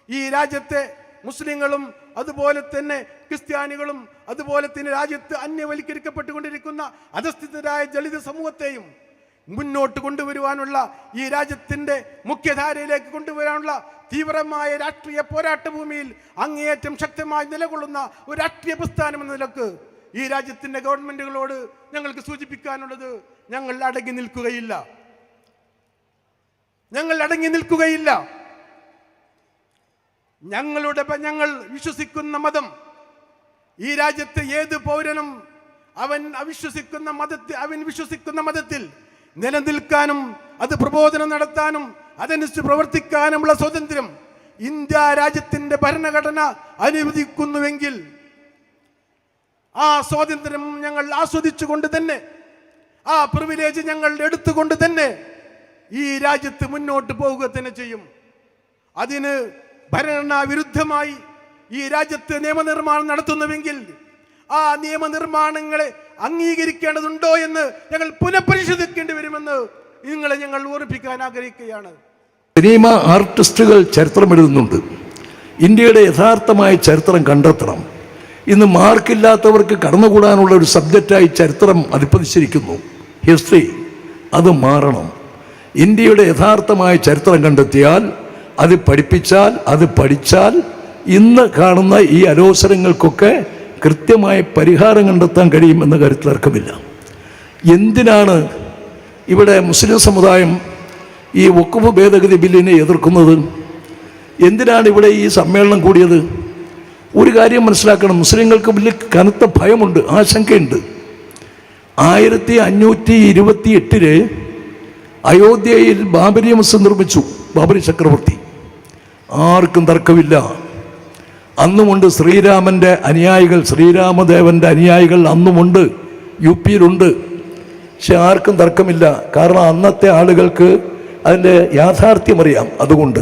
ഈ രാജ്യത്തെ മുസ്ലിങ്ങളും അതുപോലെ തന്നെ ക്രിസ്ത്യാനികളും അതുപോലെ തന്നെ രാജ്യത്ത് അന്യവൽക്കരിക്കപ്പെട്ടുകൊണ്ടിരിക്കുന്ന അധസ്ഥിതരായ ദളിത് സമൂഹത്തെയും മുന്നോട്ട് കൊണ്ടുവരുവാനുള്ള, ഈ രാജ്യത്തിൻ്റെ മുഖ്യധാരയിലേക്ക് കൊണ്ടുവരാനുള്ള തീവ്രമായ രാഷ്ട്രീയ പോരാട്ട ഭൂമിയിൽ അങ്ങേയറ്റം ശക്തമായി നിലകൊള്ളുന്ന ഒരു രാഷ്ട്രീയ പ്രസ്ഥാനം എന്ന നിലക്ക് ഈ രാജ്യത്തിൻ്റെ ഗവൺമെൻറ്റുകളോട് ഞങ്ങൾക്ക് സൂചിപ്പിക്കാനുള്ളത്, ഞങ്ങൾ അടങ്ങി നിൽക്കുകയില്ല. ഞങ്ങൾ വിശ്വസിക്കുന്ന മതം, ഈ രാജ്യത്തെ ഏത് പൗരനും അവൻ വിശ്വസിക്കുന്ന മതത്തിൽ നിലനിൽക്കാനും അത് പ്രബോധനം നടത്താനും അതനുസരിച്ച് പ്രവർത്തിക്കാനുമുള്ള സ്വാതന്ത്ര്യം ഇന്ത്യ രാജ്യത്തിന്റെ ഭരണഘടന അനുവദിക്കുന്നുവെങ്കിൽ ആ സ്വാതന്ത്ര്യം ഞങ്ങൾ ആസ്വദിച്ചുകൊണ്ട് തന്നെ, ആ പ്രിവിലേജ് ഞങ്ങൾ എടുത്തുകൊണ്ട് തന്നെ ഈ രാജ്യത്ത് മുന്നോട്ട് പോവുക തന്നെ ചെയ്യും. അതിന് ഭരണഘടനാ വിരുദ്ധമായി ഈ രാജ്യത്ത് നിയമനിർമ്മാണം നടത്തുന്നുവെങ്കിൽ ആ നിയമനിർമ്മാണങ്ങളെ അംഗീകരിക്കേണ്ടതുണ്ടോ എന്ന് ഞങ്ങൾ പുനഃപരിശോധിക്കേണ്ടി വരുമെന്ന് നിങ്ങളെ ഞങ്ങൾ ഓർമ്മിപ്പിക്കാൻ ആഗ്രഹിക്കുകയാണ്. സിനിമ ആർട്ടിസ്റ്റുകൾ ചരിത്രം എഴുതുന്നുണ്ട്. ഇന്ത്യയുടെ യഥാർത്ഥമായ ചരിത്രം കണ്ടെത്തണം. ഇന്ന് മാർക്കില്ലാത്തവർക്ക് കടന്നുകൂടാനുള്ള ഒരു സബ്ജക്റ്റായി ചരിത്രം അധിപ്പതിച്ചിരിക്കുന്നു, ഹിസ്റ്ററി. അത് മാറണം. ഇന്ത്യയുടെ യഥാർത്ഥമായ ചരിത്രം കണ്ടെത്തിയാൽ, അത് പഠിപ്പിച്ചാൽ, അത് പഠിച്ചാൽ ഇന്ന് കാണുന്ന ഈ അലോസരങ്ങൾക്കൊക്കെ കൃത്യമായ പരിഹാരം കണ്ടെത്താൻ കഴിയുമെന്ന കാര്യത്തിൽ തർക്കമില്ല. എന്തിനാണ് ഇവിടെ മുസ്ലിം സമുദായം ഈ വഖഫ് ഭേദഗതി ബില്ലിനെ എതിർക്കുന്നത്? എന്തിനാണ് ഇവിടെ ഈ സമ്മേളനം കൂടിയത്? ഒരു കാര്യം മനസ്സിലാക്കണം, മുസ്ലിങ്ങൾക്ക് വലിയ കനത്ത ഭയമുണ്ട്, ആശങ്കയുണ്ട്. 1528 അയോധ്യയിൽ ബാബരി മസ്ജിദ് നിർമ്മിച്ചു ബാബരി ചക്രവർത്തി. ആർക്കും തർക്കമില്ല. അന്നുമുണ്ട് ശ്രീരാമൻ്റെ അനുയായികൾ, ശ്രീരാമദേവൻ്റെ അനുയായികൾ അന്നുമുണ്ട്, UP-യിലുണ്ട്. പക്ഷെ ആർക്കും തർക്കമില്ല. കാരണം അന്നത്തെ ആളുകൾക്ക് അതിൻ്റെ യാഥാർത്ഥ്യമറിയാം. അതുകൊണ്ട്